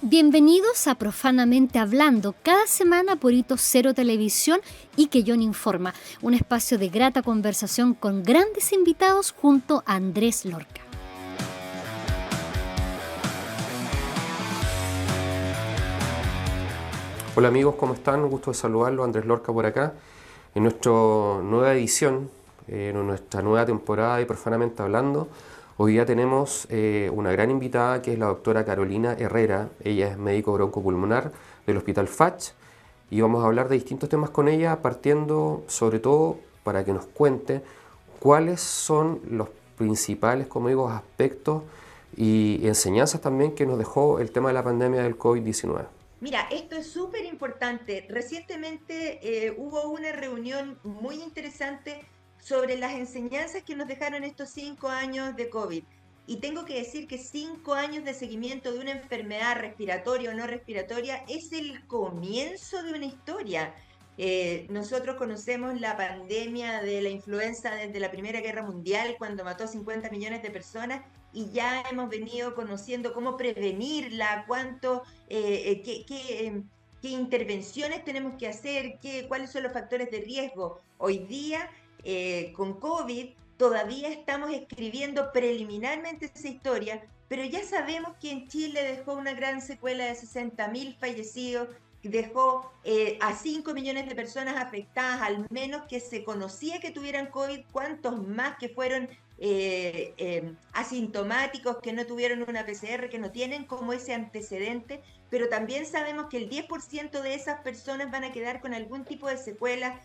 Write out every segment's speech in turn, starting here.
Bienvenidos a Profanamente Hablando, cada semana por Hito Cero Televisión y Quellón Informa, un espacio de grata conversación con grandes invitados junto a Andrés Lorca. Hola amigos, ¿cómo están? Un gusto de saludarlos, Andrés Lorca por acá, en nuestra nueva edición, en nuestra nueva temporada de Profanamente Hablando. Hoy día tenemos una gran invitada que es la doctora Carolina Herrera. Ella es médico broncopulmonar del Hospital Fach y vamos a hablar de distintos temas con ella, partiendo sobre todo para que nos cuente cuáles son los principales, como digo, aspectos y enseñanzas también que nos dejó el tema de la pandemia del COVID-19. Mira, esto es súper importante. Recientemente hubo una reunión muy interesante sobre las enseñanzas que nos dejaron estos 5 años de COVID. Y tengo que decir que 5 años de seguimiento de una enfermedad respiratoria o no respiratoria es el comienzo de una historia. Nosotros conocemos la pandemia de la influenza desde la Primera Guerra Mundial, cuando mató 50 millones de personas, y ya hemos venido conociendo cómo prevenirla, qué intervenciones tenemos que hacer, cuáles son los factores de riesgo. Hoy día, con COVID, todavía estamos escribiendo preliminarmente esa historia, pero ya sabemos que en Chile dejó una gran secuela de 60.000 fallecidos, dejó a 5 millones de personas afectadas, al menos que se conocía que tuvieran COVID, cuántos más que fueron asintomáticos, que no tuvieron una PCR, que no tienen como ese antecedente, pero también sabemos que el 10% de esas personas van a quedar con algún tipo de secuelas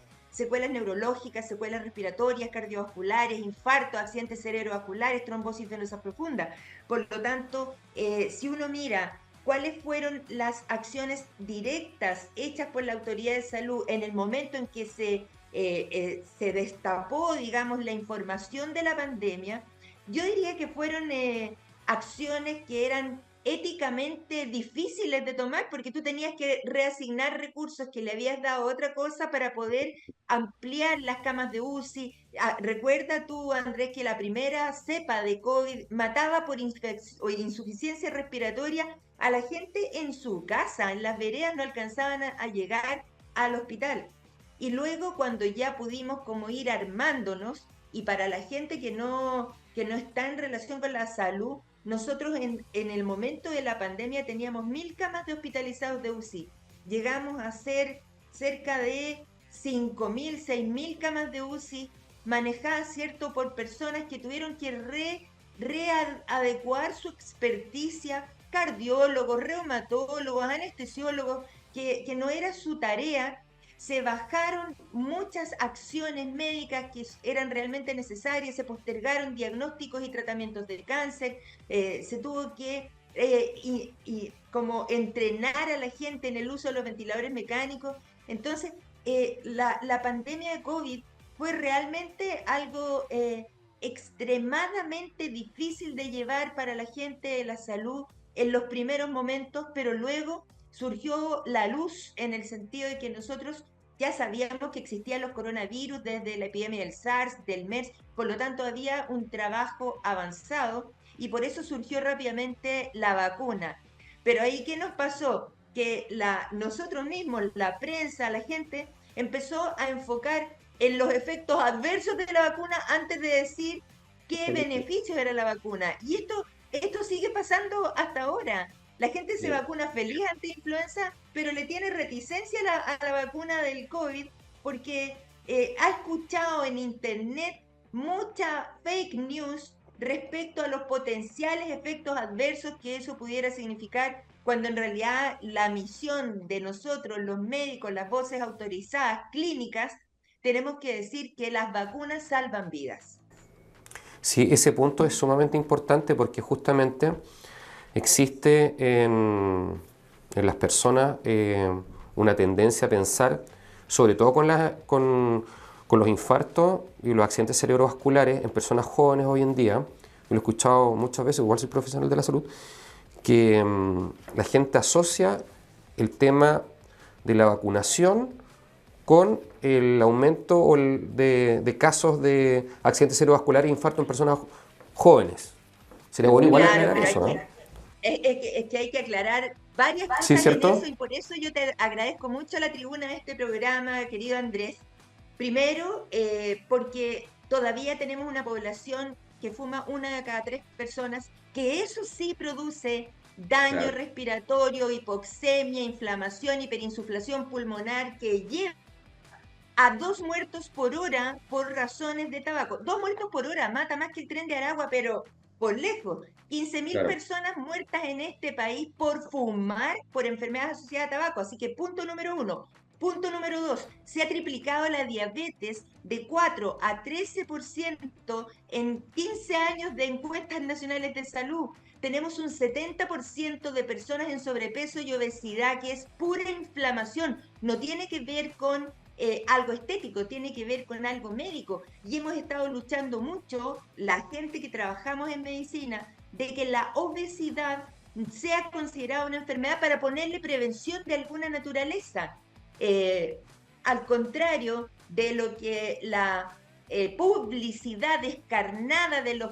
neurológicas, secuelas respiratorias, cardiovasculares, infartos, accidentes cerebrovasculares, trombosis venosa profunda. Por lo tanto, si uno mira cuáles fueron las acciones directas hechas por la Autoridad de Salud en el momento en que se destapó, digamos, la información de la pandemia, yo diría que fueron acciones que eran éticamente difíciles de tomar, porque tú tenías que reasignar recursos que le habías dado a otra cosa para poder ampliar las camas de UCI. Recuerda tú, Andrés, que la primera cepa de COVID mataba por insuficiencia respiratoria a la gente en su casa, en las veredas no alcanzaban a llegar al hospital. Y luego cuando ya pudimos como ir armándonos, y para la gente que no está en relación con la salud, nosotros en el momento de la pandemia teníamos 1.000 camas de hospitalizados de UCI. Llegamos a ser cerca de 5.000, 6.000 camas de UCI manejadas, ¿cierto?, por personas que tuvieron que readecuar su experticia, cardiólogos, reumatólogos, anestesiólogos, que no era su tarea. Se bajaron muchas acciones médicas que eran realmente necesarias, se postergaron diagnósticos y tratamientos del cáncer, se tuvo que como entrenar a la gente en el uso de los ventiladores mecánicos. Entonces, la pandemia de COVID fue realmente algo extremadamente difícil de llevar para la gente de la salud en los primeros momentos, pero luego surgió la luz en el sentido de que nosotros ya sabíamos que existían los coronavirus desde la epidemia del SARS, del MERS, por lo tanto había un trabajo avanzado y por eso surgió rápidamente la vacuna. Pero ahí, ¿qué nos pasó? Que nosotros mismos, la prensa, la gente, empezó a enfocar en los efectos adversos de la vacuna antes de decir qué beneficios era la vacuna. Y esto sigue pasando hasta ahora. La gente se vacuna feliz ante influenza, pero le tiene reticencia a la vacuna del COVID porque ha escuchado en internet mucha fake news respecto a los potenciales efectos adversos que eso pudiera significar, cuando en realidad la misión de nosotros, los médicos, las voces autorizadas clínicas, tenemos que decir que las vacunas salvan vidas. Sí, ese punto es sumamente importante porque justamente existe en las personas una tendencia a pensar, sobre todo con los infartos y los accidentes cerebrovasculares en personas jóvenes hoy en día, y lo he escuchado muchas veces, igual soy profesional de la salud, que la gente asocia el tema de la vacunación con el aumento de casos de accidentes cerebrovasculares e infarto en personas jóvenes. Sería bueno igual Claro, aclarar pero eso, aquí, ¿eh? Es que hay que aclarar varias Sí, cosas en ¿cierto? eso y por eso yo te agradezco mucho la tribuna de este programa, querido Andrés. Primero, porque todavía tenemos una población que fuma una de cada 3 personas, que eso sí produce daño Claro, respiratorio, hipoxemia, inflamación, hiperinsuflación pulmonar, que lleva a 2 muertos por hora por razones de tabaco. 2 muertos por hora, mata más que el tren de Aragua, pero por lejos. 15.000 claro. personas muertas en este país por fumar, por enfermedades asociadas a tabaco. Así que punto número uno. Punto número dos, se ha triplicado la diabetes de 4 a 13% en 15 años de encuestas nacionales de salud. Tenemos un 70% de personas en sobrepeso y obesidad, que es pura inflamación. No tiene que ver con algo estético, tiene que ver con algo médico. Y hemos estado luchando mucho, la gente que trabajamos en medicina, de que la obesidad sea considerada una enfermedad para ponerle prevención de alguna naturaleza. Eh, Al contrario de lo que la publicidad descarnada de los,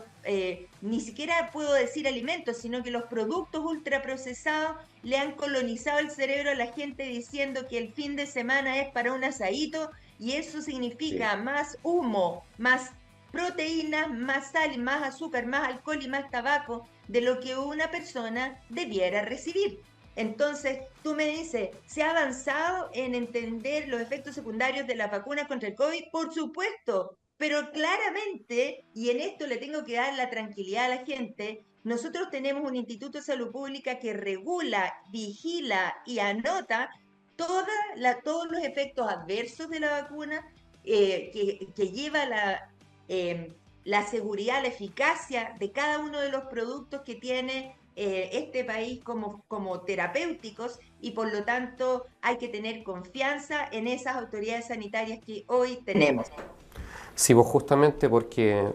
ni siquiera puedo decir alimentos, sino que los productos ultraprocesados le han colonizado el cerebro a la gente diciendo que el fin de semana es para un asadito y eso Sí. significa más humo, más proteínas, más sal, más azúcar, más alcohol y más tabaco de lo que una persona debiera recibir. Entonces, tú me dices, ¿se ha avanzado en entender los efectos secundarios de las vacunas contra el COVID? Por supuesto, pero claramente, y en esto le tengo que dar la tranquilidad a la gente, nosotros tenemos un Instituto de Salud Pública que regula, vigila y anota todos los efectos adversos de la vacuna, que lleva la seguridad, la eficacia de cada uno de los productos que tiene este país como terapéuticos, y por lo tanto hay que tener confianza en esas autoridades sanitarias que hoy tenemos. Sí, vos justamente porque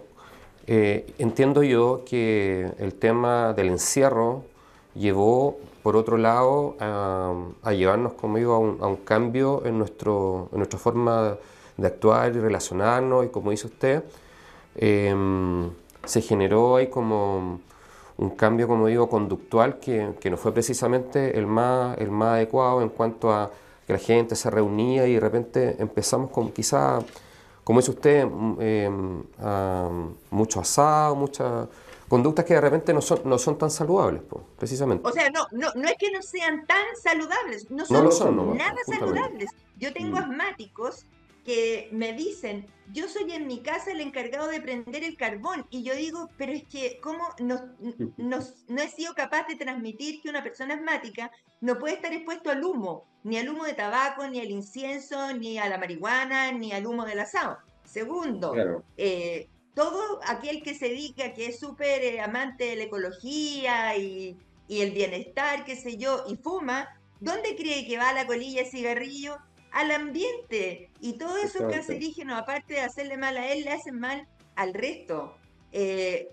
entiendo yo que el tema del encierro llevó, por otro lado, a llevarnos conmigo a un cambio en nuestra forma de actuar y relacionarnos, y como dice usted, se generó ahí como un cambio, como digo, conductual que no fue precisamente el más adecuado, en cuanto a que la gente se reunía y de repente empezamos con quizá, como dice usted, mucho asado, muchas conductas que de repente no son tan saludables, pues, precisamente. O sea, no es que no sean tan saludables, no No son lo No son son. nomás, nada pues, justamente. saludables. Yo tengo Mm, asmáticos que me dicen, yo soy en mi casa el encargado de prender el carbón, y yo digo, pero es que, ¿cómo no he sido capaz de transmitir que una persona asmática no puede estar expuesto al humo, ni al humo de tabaco, ni al incienso, ni a la marihuana, ni al humo del asado? Segundo, claro, todo aquel que se dedica, que es súper amante de la ecología y el bienestar, qué sé yo, y fuma, ¿dónde cree que va la colilla de cigarrillo? Al ambiente. Y todos esos exactamente. cancerígenos, aparte de hacerle mal a él, le hacen mal al resto.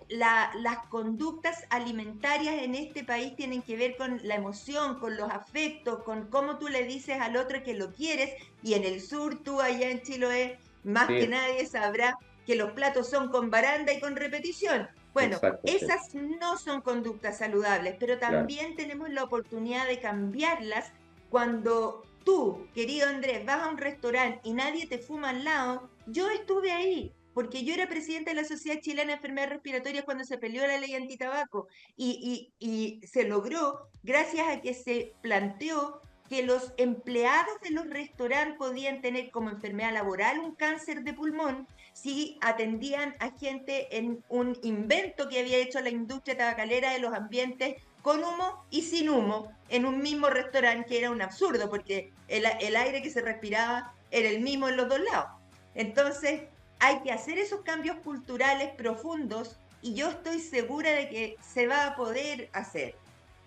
Las conductas alimentarias en este país tienen que ver con la emoción, con los afectos, con cómo tú le dices al otro que lo quieres, y en el sur, tú allá en Chiloé, más que Sí, nadie sabrá que los platos son con baranda y con repetición. Bueno, exacto, sí, esas no son conductas saludables, pero claro. también tenemos la oportunidad de cambiarlas cuando tú, querido Andrés, vas a un restaurante y nadie te fuma al lado. Yo estuve ahí, porque yo era presidenta de la Sociedad Chilena de Enfermedades Respiratorias cuando se peleó la ley antitabaco, y se logró gracias a que se planteó que los empleados de los restaurantes podían tener como enfermedad laboral un cáncer de pulmón si atendían a gente en un invento que había hecho la industria tabacalera de los ambientes con humo y sin humo en un mismo restaurante, que era un absurdo porque el aire que se respiraba era el mismo en los dos lados. Entonces hay que hacer esos cambios culturales profundos, y yo estoy segura de que se va a poder hacer.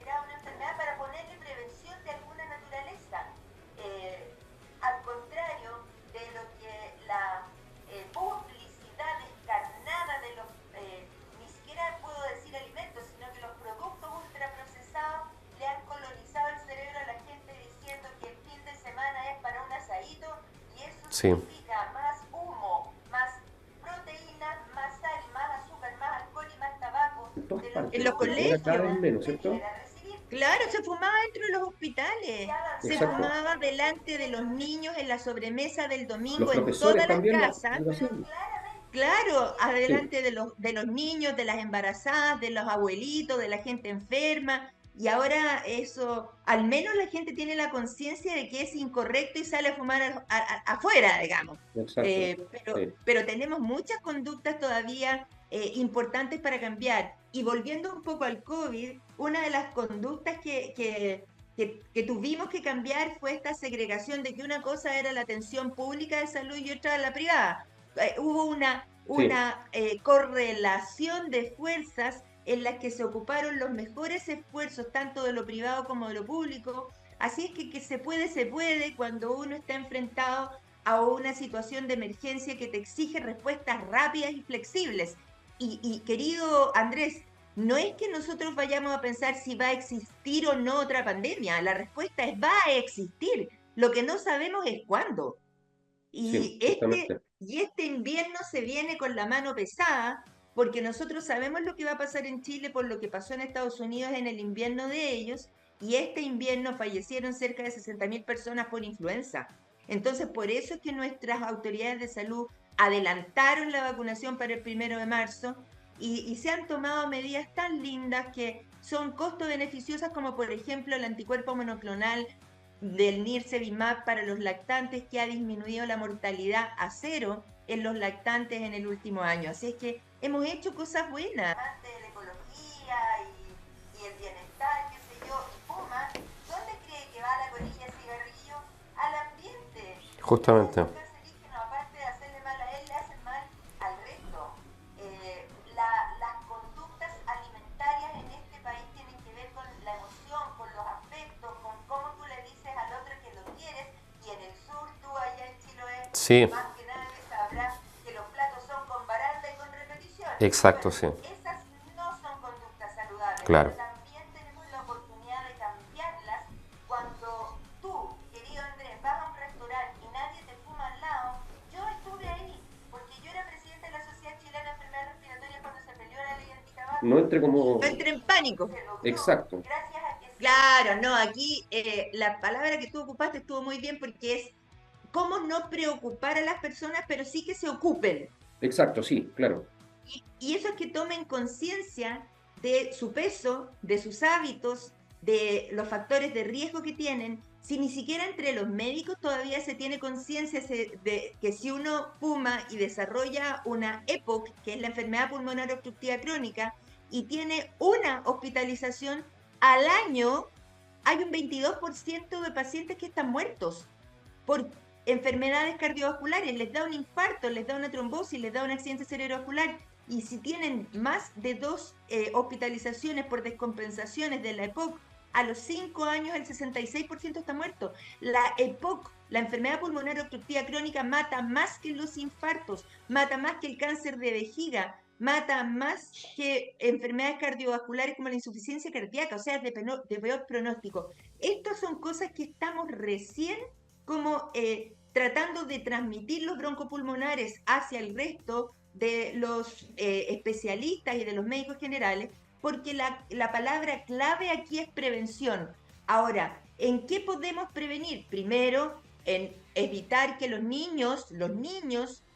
Era una enfermedad para ponerle prevención de alguna naturaleza, al contrario de lo que la publicidad descarnada de los, ni siquiera puedo decir alimentos, sino que los productos ultraprocesados le han colonizado el cerebro a la gente diciendo que el fin de semana es para un asadito, y eso Sí. significa más humo, más proteínas, más sal, más azúcar, más alcohol y más tabaco En todas de lo que partes. en los Pero ahora cada colegios vez menos, ¿cierto? debiera recibir. Claro, se fumaba dentro de los hospitales, se Exacto. fumaba delante de los niños en la sobremesa del Los domingo en profesores todas las también casas. lo hacían. Claro, Sí, adelante de los niños, de las embarazadas, de los abuelitos, de la gente enferma. Y ahora eso, al menos la gente tiene la conciencia de que es incorrecto y sale a fumar afuera, digamos. exacto. Sí. Pero tenemos muchas conductas todavía importantes para cambiar. Y volviendo un poco al COVID, una de las conductas que tuvimos que cambiar fue esta segregación de que una cosa era la atención pública de salud y otra la privada. Hubo Sí, correlación de fuerzas en las que se ocuparon los mejores esfuerzos, tanto de lo privado como de lo público. Así es que se puede cuando uno está enfrentado a una situación de emergencia que te exige respuestas rápidas y flexibles. Querido Andrés, no es que nosotros vayamos a pensar si va a existir o no otra pandemia. La respuesta es va a existir. Lo que no sabemos es cuándo. sí, justamente. Y este invierno se viene con la mano pesada, porque nosotros sabemos lo que va a pasar en Chile por lo que pasó en Estados Unidos en el invierno de ellos, y este invierno fallecieron cerca de 60.000 personas por influenza. Entonces, por eso es que nuestras autoridades de salud adelantaron la vacunación para el 1 de marzo y se han tomado medidas tan lindas que son costo beneficiosas como por ejemplo el anticuerpo monoclonal del Nirsevimab para los lactantes que ha disminuido la mortalidad a cero en los lactantes en el último año. Así es que hemos hecho cosas buenas. De la ecología y el bienestar, qué sé yo, y fuma, ¿dónde cree que va la colilla de cigarrillo? Al ambiente. Todos Justamente. esos cancerígenos, aparte de hacerle mal a él, le hacen mal al resto. Las conductas alimentarias en este país tienen que ver con la emoción, con los afectos, con cómo tú le dices al otro que lo quieres. Y en el sur, tú allá en Chiloé, Sí, más que nadie sabrás que los platos son con baranda y con repetición. exacto, Bueno, sí. esas no son conductas saludables, pero Claro. también tenemos la oportunidad de cambiarlas cuando tú, querido Andrés, vas a un restaurante y nadie te fuma al lado. Yo estuve ahí, porque yo era presidenta de la Sociedad Chilena de Enfermedades Respiratorias cuando se peleó la ley No antitabaco. entre Y no como... entré en pánico. Se logró Exacto. gracias a que... Claro, no, aquí la palabra que tú ocupaste estuvo muy bien porque es cómo no preocupar a las personas, pero sí que se ocupen. Exacto, sí, claro. Y eso es que tomen conciencia de su peso, de sus hábitos, de los factores de riesgo que tienen. Si ni siquiera entre los médicos todavía se tiene conciencia de que si uno fuma y desarrolla una EPOC, que es la enfermedad pulmonar obstructiva crónica, y tiene una hospitalización al año, hay un 22% de pacientes que están muertos por enfermedades cardiovasculares, les da un infarto, les da una trombosis, les da un accidente cerebrovascular. Y si tienen más de dos hospitalizaciones por descompensaciones de la EPOC, a los 5 años el 66% está muerto. La EPOC, la enfermedad pulmonar obstructiva crónica, mata más que los infartos, mata más que el cáncer de vejiga, mata más que enfermedades cardiovasculares como la insuficiencia cardíaca, o sea, es de peor pronóstico. Estas son cosas que estamos recién como tratando de transmitir los broncopulmonares hacia el resto de los especialistas y de los médicos generales, porque la palabra clave aquí es prevención. Ahora, ¿en qué podemos prevenir? Primero, en evitar que los niños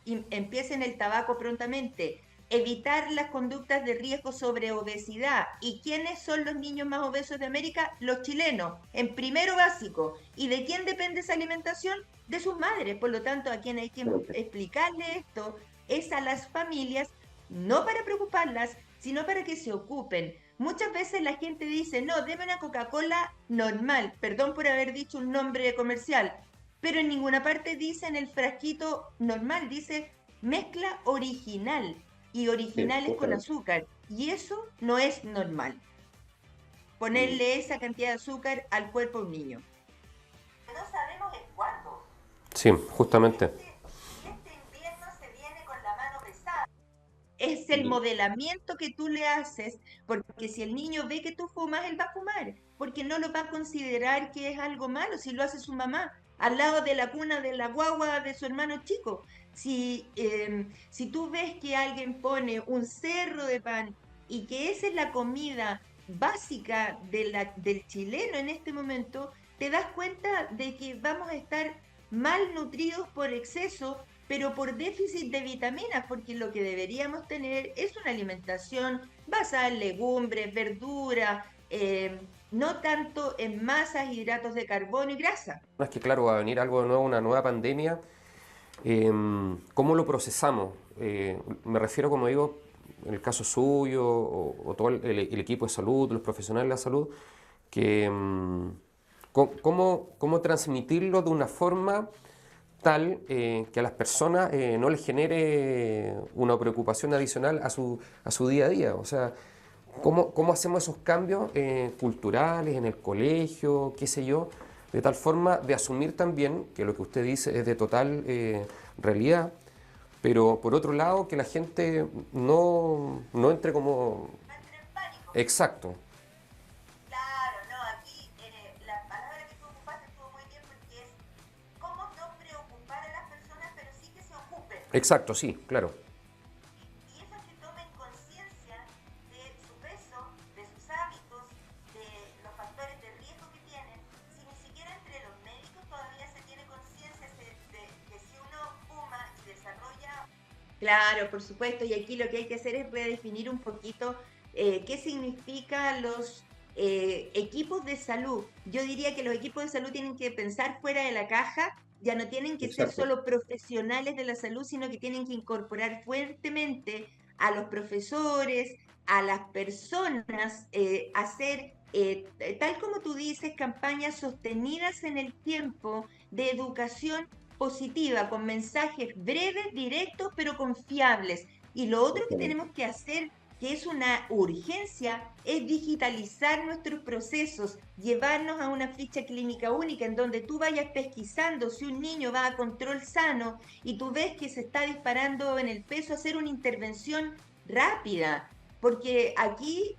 empiecen el tabaco prontamente, evitar las conductas de riesgo sobre obesidad. ¿Y quiénes son los niños más obesos de América? Los chilenos, en primero básico. ¿Y de quién depende esa alimentación? De sus madres. Por lo tanto, a quien hay que explicarle esto es a las familias, no para preocuparlas, sino para que se ocupen. Muchas veces la gente dice, no, deme una Coca-Cola normal, perdón por haber dicho un nombre comercial, pero en ninguna parte dice en el frasquito normal, dice mezcla original y Sí, originales con justamente. azúcar. Y eso no es normal. Mm. Ponerle esa cantidad de azúcar al cuerpo de un niño. No sabemos en cuándo. Sí, Y justamente. este invierno se viene con la mano pesada. Es el Y modelamiento que tú le haces, porque si el niño ve que tú fumas, él va a fumar, porque no lo va a considerar que es algo malo si lo hace su mamá, al lado de la cuna de la guagua de su hermano chico. Si tú ves que alguien pone un cerro de pan y que esa es la comida básica del chileno en este momento, te das cuenta de que vamos a estar malnutridos por exceso, pero por déficit de vitaminas, porque lo que deberíamos tener es una alimentación basada en legumbres, verduras, no tanto en masas, hidratos de carbono y grasa. Es que claro, va a venir algo de nuevo, una nueva pandemia. ¿Cómo lo procesamos? Me refiero, como digo, en el caso suyo o todo el equipo de salud, los profesionales de la salud, que cómo transmitirlo de una forma tal que a las personas no les genere una preocupación adicional a su día a día. O sea, ¿cómo hacemos esos cambios culturales en el colegio, qué sé yo, de tal forma de asumir también que lo que usted dice es de total realidad, pero por otro lado que la gente no entre como... No entren en pánico. Exacto, Claro, no, aquí la palabra que tú ocupaste estuvo muy bien porque es cómo no preocupar a las personas, pero sí que se ocupen. exacto, sí, claro. Y eso es que tomen conciencia de su peso, de sus hábitos, de los factores de riesgo que tienen. Si ni siquiera entre los médicos todavía se tiene conciencia de que si uno fuma y desarrolla... Claro, por supuesto, y aquí lo que hay que hacer es redefinir un poquito qué significa los equipos de salud. Yo diría que los equipos de salud tienen que pensar fuera de la caja, ya no tienen que ser Exacto. solo profesionales de la salud, sino que tienen que incorporar fuertemente a los profesores, a las personas, hacer, tal como tú dices, campañas sostenidas en el tiempo de educación positiva, con mensajes breves, directos, pero confiables. Y lo otro que Exactamente. tenemos que hacer, que es una urgencia, es digitalizar nuestros procesos, llevarnos a una ficha clínica única en donde tú vayas pesquisando si un niño va a control sano y tú ves que se está disparando en el peso, hacer una intervención rápida, porque aquí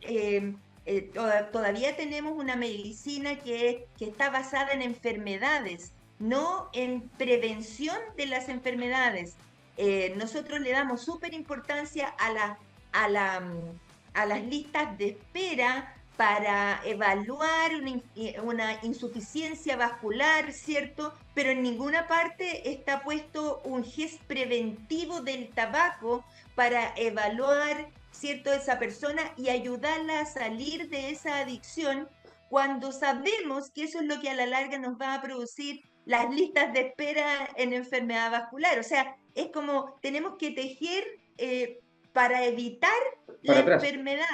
todavía tenemos una medicina que está basada en enfermedades, no en prevención de las enfermedades. Nosotros le damos súper importancia a, la, a las listas de espera para evaluar una insuficiencia vascular, ¿cierto? Pero en ninguna parte está puesto un gest preventivo del tabaco para evaluar, ¿cierto?, esa persona y ayudarla a salir de esa adicción cuando sabemos que eso es lo que a la larga nos va a producir las listas de espera en enfermedad vascular. O sea, es como tenemos que tejer para evitar la Para atrás. enfermedad.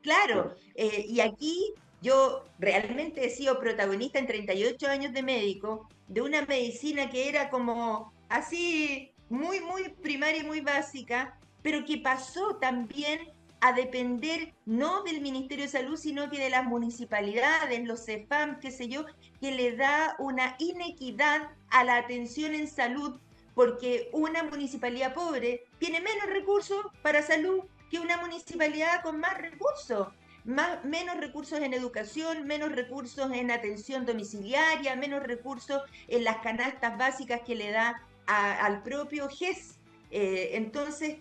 Claro, Claro. y aquí yo realmente he sido protagonista en 38 años de médico, de una medicina que era como así, muy, muy primaria y muy básica, pero que pasó también a depender no del Ministerio de Salud, sino que de las municipalidades, los CEFAM, qué sé yo, que le da una inequidad a la atención en salud, porque una municipalidad pobre tiene menos recursos para salud que una municipalidad con más recursos. Menos recursos en educación, menos recursos en atención domiciliaria, menos recursos en las canastas básicas que le da al propio GES. Entonces,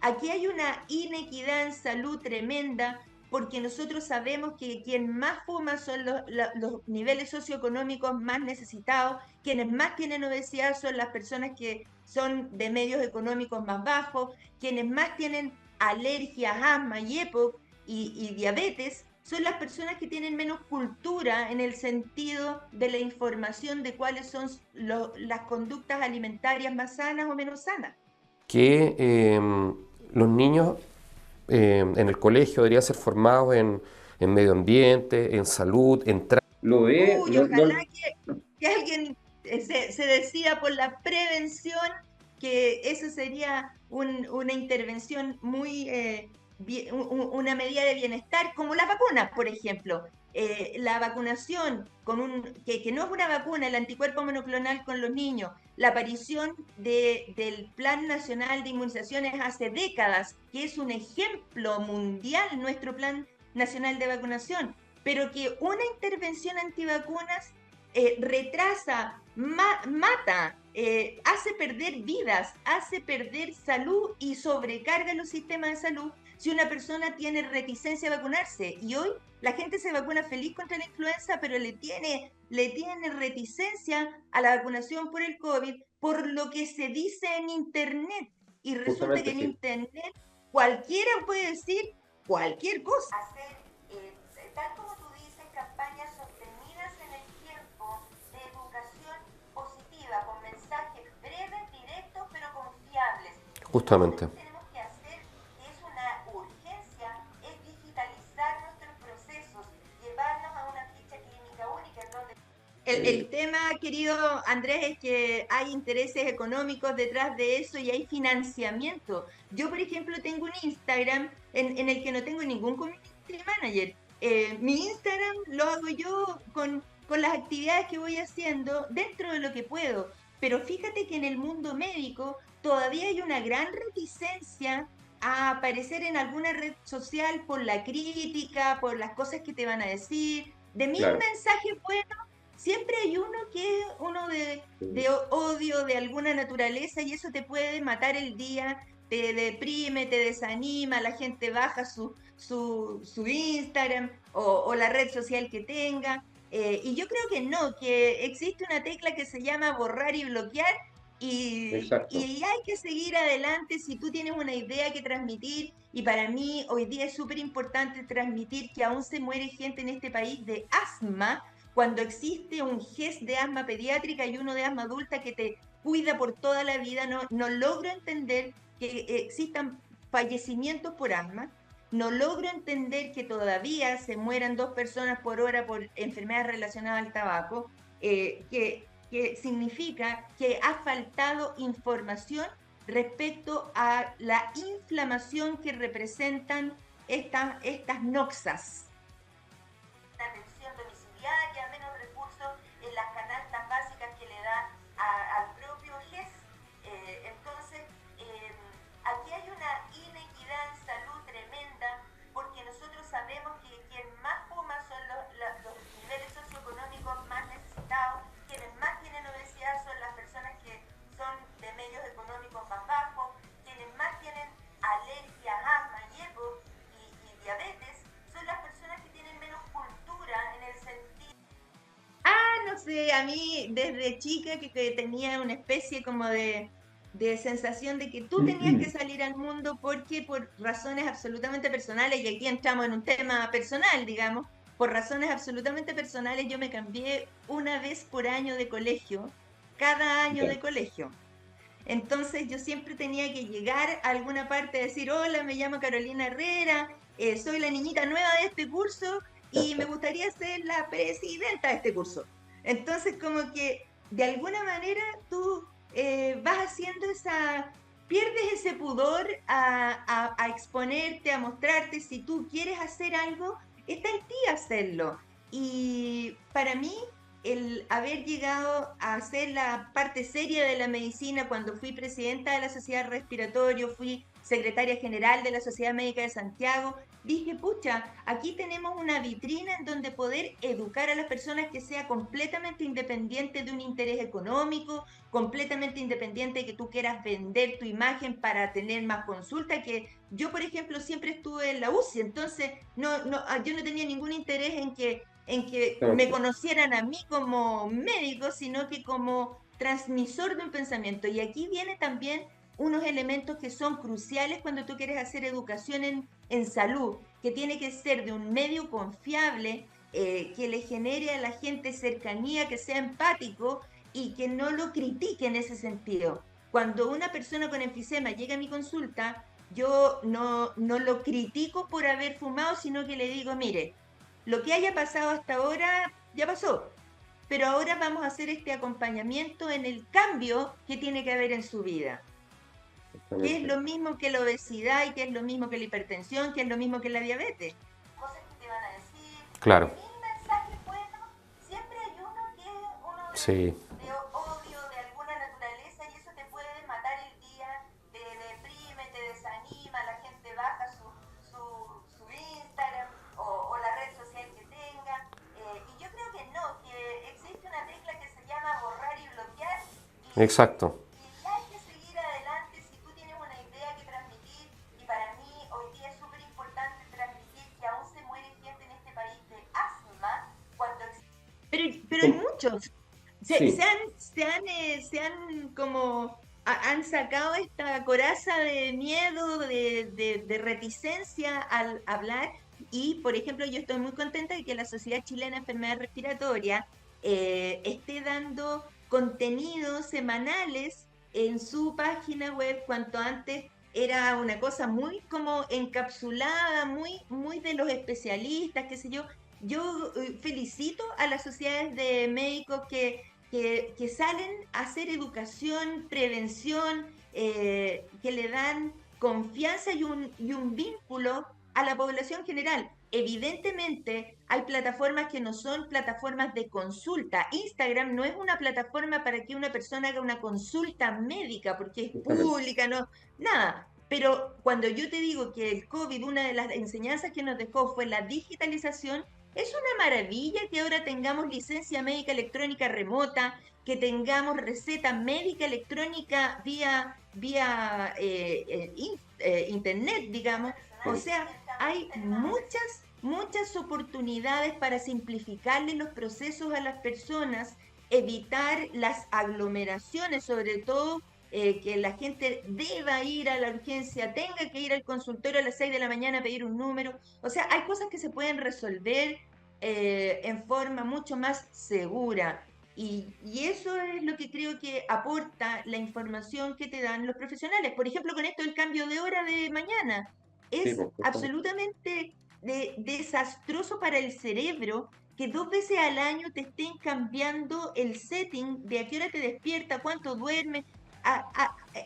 aquí hay una inequidad en salud tremenda porque nosotros sabemos que quien más fuma son los niveles socioeconómicos más necesitados, quienes más tienen obesidad son las personas que son de medios económicos más bajos, quienes más tienen alergias, asma y EPOC y diabetes, son las personas que tienen menos cultura en el sentido de la información de cuáles son las conductas alimentarias más sanas o menos sanas. Que los niños en el colegio deberían ser formados en medio ambiente, en salud, Lo ve, Uy, ojalá que alguien se decida por la prevención, que eso sería una intervención muy, una medida de bienestar, como las vacunas, por ejemplo. La vacunación, que no es una vacuna, el anticuerpo monoclonal con los niños, la aparición del Plan Nacional de Inmunizaciones hace décadas, que es un ejemplo mundial, nuestro Plan Nacional de Vacunación, pero que una intervención antivacunas retrasa, mata, hace perder vidas, hace perder salud y sobrecarga los sistemas de salud, si una persona tiene reticencia a vacunarse. Y hoy la gente se vacuna feliz contra la influenza, pero le tiene reticencia a la vacunación por el COVID, por lo que se dice en Internet. Y resulta que Justamente, en sí. Internet cualquiera puede decir cualquier cosa. Hacer, tal como tú dices, campañas sostenidas en el tiempo de educación positiva, con mensajes breves, directos, pero confiables. Justamente. Lo que tenemos que hacer, que es una urgencia, es digitalizar nuestros procesos, llevarnos a una ficha clínica única en donde... El tema, querido Andrés, es que hay intereses económicos detrás de eso y hay financiamiento. Yo, por ejemplo, tengo un Instagram en el que no tengo ningún community manager. Mi Instagram lo hago yo con las actividades que voy haciendo dentro de lo que puedo. Pero fíjate que en el mundo médico todavía hay una gran reticencia a aparecer en alguna red social por la crítica, por las cosas que te van a decir. De mil Claro. mensajes buenos, siempre hay uno que es uno de odio de alguna naturaleza y eso te puede matar el día, te deprime, te desanima, la gente baja su Instagram o la red social que tenga. Y yo creo que no, que existe una tecla que se llama borrar y bloquear Exacto. y hay que seguir adelante si tú tienes una idea que transmitir. Y para mí hoy día es súper importante transmitir que aún se muere gente en este país de asma, cuando existe un GES de asma pediátrica y uno de asma adulta que te cuida por toda la vida. No logro entender que existan fallecimientos por asma. No logro entender que todavía se mueran 2 personas por hora por enfermedades relacionadas al tabaco, que significa que ha faltado información respecto a la inflamación que representan estas noxas. Atención domiciliaria, menos recursos en las canastas básicas que le da al propio GES. Entonces, aquí hay una inequidad en salud tremenda, porque nosotros sabemos que quien más fuma son los niveles socioeconómicos más necesitados, quienes más tienen obesidad son las personas que son de medios económicos más bajos, quienes más tienen alergias, asma, hipo y diabetes, son las personas que tienen menos cultura en el sentido... No sé, a mí desde chica que tenía una especie como de sensación de que tú tenías que salir al mundo porque por razones absolutamente personales, y aquí entramos en un tema personal, digamos, por razones absolutamente personales yo me cambié una vez por año de colegio, cada año de colegio. Entonces yo siempre tenía que llegar a alguna parte y decir, hola, me llamo Carolina Herrera, soy la niñita nueva de este curso y me gustaría ser la presidenta de este curso. Entonces como que de alguna manera tú vas haciendo pierdes ese pudor a exponerte, a mostrarte. Si tú quieres hacer algo, está en ti hacerlo. Y para mí el haber llegado a hacer la parte seria de la medicina cuando fui presidenta de la Sociedad Respiratorio, fui secretaria general de la Sociedad Médica de Santiago, dije, pucha, aquí tenemos una vitrina en donde poder educar a las personas que sea completamente independiente de un interés económico, completamente independiente de que tú quieras vender tu imagen para tener más consulta, que yo, por ejemplo, siempre estuve en la UCI, entonces yo no tenía ningún interés en que me conocieran a mí como médico, sino que como transmisor de un pensamiento. Y aquí viene también unos elementos que son cruciales cuando tú quieres hacer educación en salud, que tiene que ser de un medio confiable, que le genere a la gente cercanía, que sea empático y que no lo critique en ese sentido. Cuando una persona con enfisema llega a mi consulta, yo no lo critico por haber fumado, sino que le digo, mire, lo que haya pasado hasta ahora ya pasó, pero ahora vamos a hacer este acompañamiento en el cambio que tiene que haber en su vida, que es lo mismo que la obesidad y que es lo mismo que la hipertensión, que es lo mismo que la diabetes. Cosas que te van a decir, Claro. mil mensajes buenos, siempre hay uno que es uno Sí. de odio de alguna naturaleza y eso te puede matar el día, te deprime, te desanima, la gente baja su Instagram o la red social que tenga. Y yo creo que no, que existe una tecla que se llama borrar y bloquear. Exacto. Y hay que seguir adelante si tú tienes una idea que transmitir. Y para mí hoy día es súper pero hay muchos. Sí, Se han como han sacado esta coraza de miedo, de reticencia al hablar. Y, por ejemplo, yo estoy muy contenta de que la Sociedad Chilena de Enfermedades Respiratorias esté dando contenidos semanales en su página web, cuanto antes era una cosa muy como encapsulada, muy de los especialistas, qué sé yo. Yo felicito a las sociedades de médicos que salen a hacer educación, prevención, que le dan confianza y un vínculo a la población general. Evidentemente, hay plataformas que no son plataformas de consulta. Instagram no es una plataforma para que una persona haga una consulta médica porque es justamente. pública, no, nada. Pero cuando yo te digo que el COVID, una de las enseñanzas que nos dejó fue la digitalización, es una maravilla que ahora tengamos licencia médica electrónica remota, que tengamos receta médica electrónica vía internet, digamos. O Sí, sea, hay muchas oportunidades para simplificarle los procesos a las personas, evitar las aglomeraciones, sobre todo que la gente deba ir a la urgencia, tenga que ir al consultorio a las 6 de la mañana a pedir un número. O sea, hay cosas que se pueden resolver en forma mucho más segura. Y eso es lo que creo que aporta la información que te dan los profesionales. Por ejemplo, con esto del cambio de hora de mañana. sí, Es pues, justamente. absolutamente desastroso para el cerebro que 2 veces al año te estén cambiando el setting de a qué hora te despierta, cuánto duermes.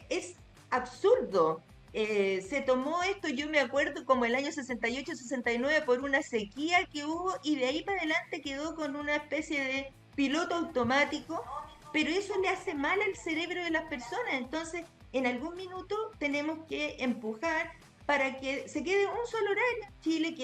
Es absurdo. Se tomó esto, yo me acuerdo, como el año 68-69 por una sequía que hubo y de ahí para adelante quedó con una especie de piloto automático, pero eso le hace mal al cerebro de las personas. Entonces, en algún minuto tenemos que empujar para que se quede un solo horario en Chile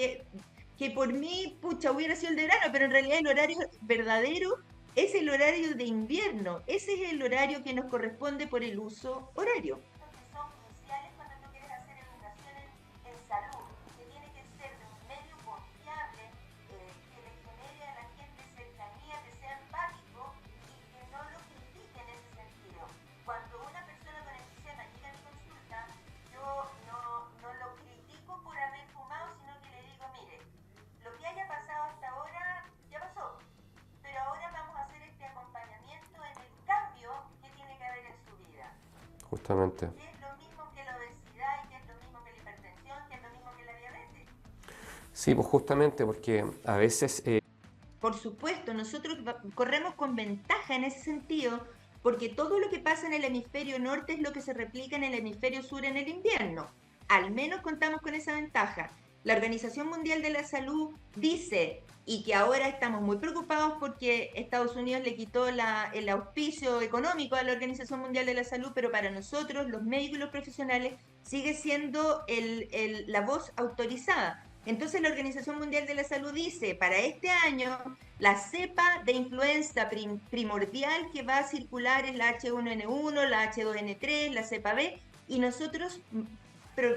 que por mí, pucha, hubiera sido el de verano, pero en realidad el horario verdadero es el horario de invierno. Ese es el horario que nos corresponde por el uso horario. Que son cruciales cuando tú quieres hacer educación en salud, que tiene que ser de un medio confiable, que le genere a la gente cercanía, que sea empático y que no lo critique en ese sentido. Cuando una persona con enfisema llega a mi consulta, yo no lo critico por haber fumado, sino que le digo, mire, lo que haya pasado hasta ahora ya pasó, pero ahora vamos a hacer este acompañamiento en el cambio que tiene que haber en su vida, Justamente. que es lo mismo que la obesidad y que es lo mismo que la hipertensión, que es lo mismo que la diabetes. Sí, pues justamente porque a veces, Por supuesto, nosotros corremos con ventaja en ese sentido, porque todo lo que pasa en el hemisferio norte es lo que se replica en el hemisferio sur en el invierno. Al menos contamos con esa ventaja. La Organización Mundial de la Salud dice, y que ahora estamos muy preocupados porque Estados Unidos le quitó el auspicio económico a la Organización Mundial de la Salud, pero para nosotros, los médicos y los profesionales, sigue siendo la voz autorizada. Entonces la Organización Mundial de la Salud dice, para este año, la cepa de influenza primordial que va a circular es la H1N1, la H2N3, la cepa B, y nosotros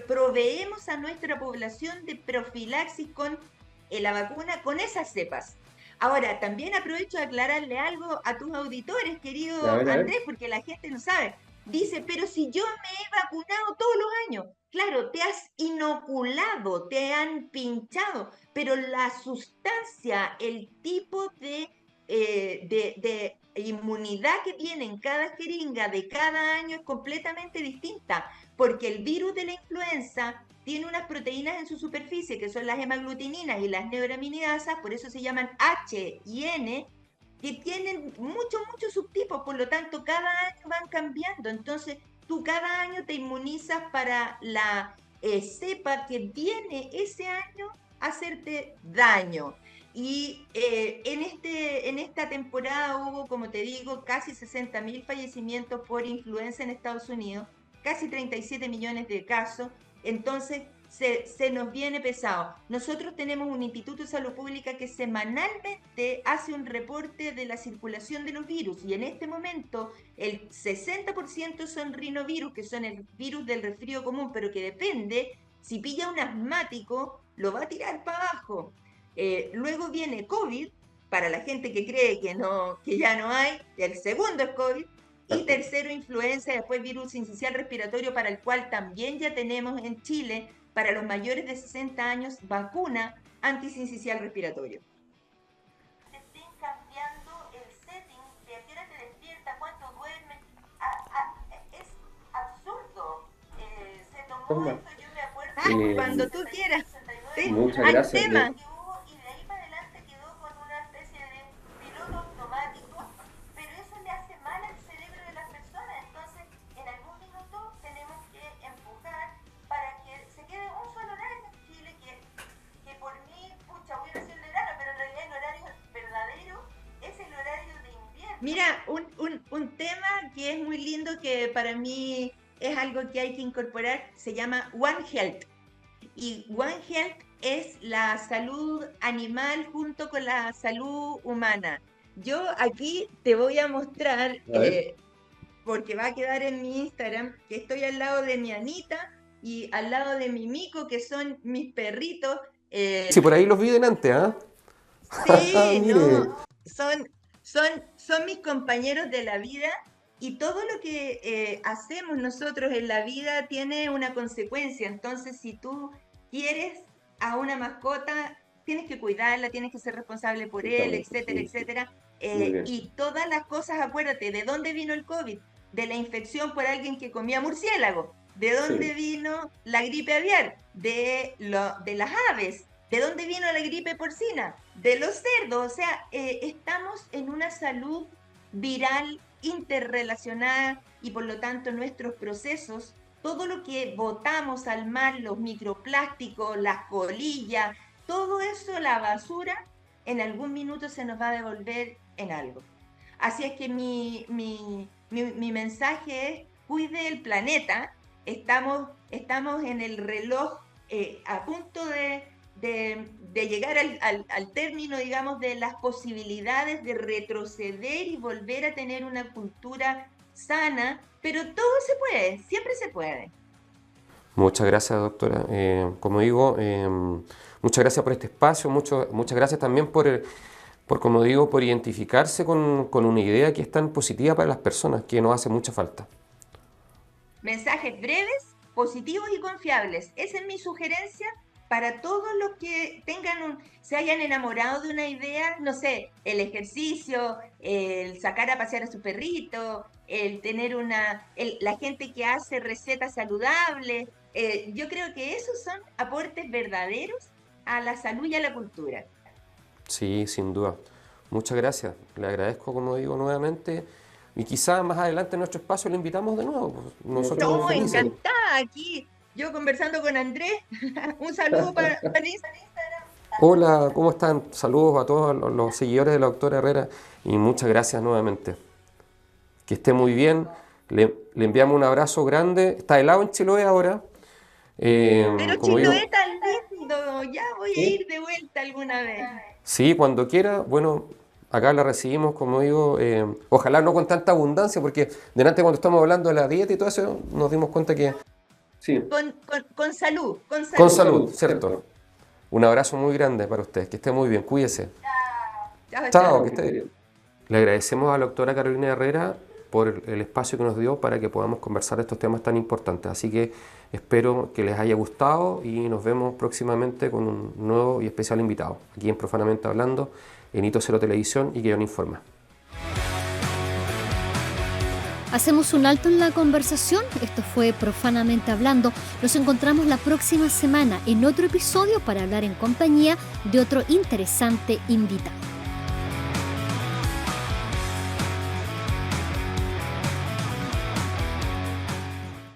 proveemos a nuestra población de profilaxis con la vacuna con esas cepas. Ahora, también aprovecho de aclararle algo a tus auditores, a querido ver, a ver. Andrés, porque la gente no sabe. Dice, pero si yo me he vacunado todos los años, claro, te has inoculado, te han pinchado, pero la sustancia, el tipo de inmunidad que tiene en cada jeringa de cada año es completamente distinta, porque el virus de la influenza tiene unas proteínas en su superficie que son las hemaglutininas y las neuraminidasas, por eso se llaman H y N, que tienen muchos subtipos, por lo tanto cada año van cambiando. Entonces tú cada año te inmunizas para la cepa que viene ese año a hacerte daño. Y en esta temporada hubo, como te digo, casi 60.000 fallecimientos por influenza en Estados Unidos, casi 37 millones de casos. Entonces se nos viene pesado. Nosotros tenemos un Instituto de Salud Pública que semanalmente hace un reporte de la circulación de los virus y en este momento el 60% son rinovirus, que son el virus del resfrío común, pero que depende, si pilla un asmático, lo va a tirar para abajo. Luego viene COVID, para la gente que cree que ya no hay, el segundo es COVID, y tercero, influenza, y después virus sincicial respiratorio, para el cual también ya tenemos en Chile, para los mayores de 60 años, vacuna antisincicial respiratorio. Te estén cambiando el setting, de a qué hora te despierta, cuánto duermes, es absurdo. Se tomó esto, yo me acuerdo, cuando tú quieras. Muchas gracias. Tema. Y de ahí para adelante quedó con una especie de piloto automático, pero eso le hace mal al cerebro de las personas. Entonces, en algún minuto tenemos que empujar para que se quede un solo horario en Chile, que por mí, pucha, voy a decir el verano, pero en realidad el horario verdadero es el horario de invierno. Mira, un tema que es muy lindo, que para mí es algo que hay que incorporar, se llama One Health. Y One Health es la salud animal junto con la salud humana. Yo aquí te voy a mostrar, porque va a quedar en mi Instagram, que estoy al lado de mi Anita y al lado de mi Mico, que son mis perritos. Sí, por ahí los vi delante, ¿ah? Sí, no, son mis compañeros de la vida, y todo lo que hacemos nosotros en la vida tiene una consecuencia. Entonces, si tú quieres a una mascota, tienes que cuidarla, tienes que ser responsable por él, etcétera, etcétera. Y todas las cosas, acuérdate, ¿de dónde vino el COVID? De la infección por alguien que comía murciélago. ¿De dónde vino la gripe aviar? De las aves. ¿De dónde vino la gripe porcina? De los cerdos. O sea, estamos en una salud viral interrelacionada, y por lo tanto nuestros procesos, todo lo que botamos al mar, los microplásticos, las colillas, todo eso, la basura, en algún minuto se nos va a devolver en algo. Así es que mi mensaje es: cuide el planeta. Estamos en el reloj a punto de llegar al término, digamos, de las posibilidades de retroceder y volver a tener una cultura sana, pero todo se puede, siempre se puede. Muchas gracias, doctora. Como digo, muchas gracias por este espacio, muchas gracias también por, como digo, por identificarse con una idea que es tan positiva para las personas, que nos hace mucha falta. Mensajes breves, positivos y confiables. Esa es mi sugerencia para todos los que se hayan enamorado de una idea, no sé, el ejercicio, el sacar a pasear a su perrito, el tener la gente que hace recetas saludables. Yo creo que esos son aportes verdaderos a la salud y a la cultura. Sí, sin duda. Muchas gracias. Le agradezco, como digo, nuevamente. Y quizá más adelante en nuestro espacio lo invitamos de nuevo. Nosotros encantada aquí. Yo conversando con Andrés. Un saludo para Instagram. Hola, ¿cómo están? Saludos a todos los seguidores de la doctora Herrera, y muchas gracias nuevamente. Que esté muy bien. Le enviamos un abrazo grande. Está helado en Chiloé ahora. Pero Chiloé tan lindo. Ya voy a ir de vuelta alguna vez. Sí, cuando quiera. Bueno, acá la recibimos, como digo, ojalá no con tanta abundancia, porque delante, cuando estamos hablando de la dieta y todo eso, nos dimos cuenta que... Sí. Con salud. Con salud, cierto. Un abrazo muy grande para ustedes. Que esté muy bien. Cuídese. Chao, que esté bien. Le agradecemos a la doctora Carolina Herrera por el espacio que nos dio para que podamos conversar de estos temas tan importantes. Así que espero que les haya gustado, y nos vemos próximamente con un nuevo y especial invitado aquí en Profanamente Hablando, en Hito Cero Televisión y que John Informa. Hacemos un alto en la conversación. Esto fue Profanamente Hablando. Nos encontramos la próxima semana en otro episodio para hablar en compañía de otro interesante invitado.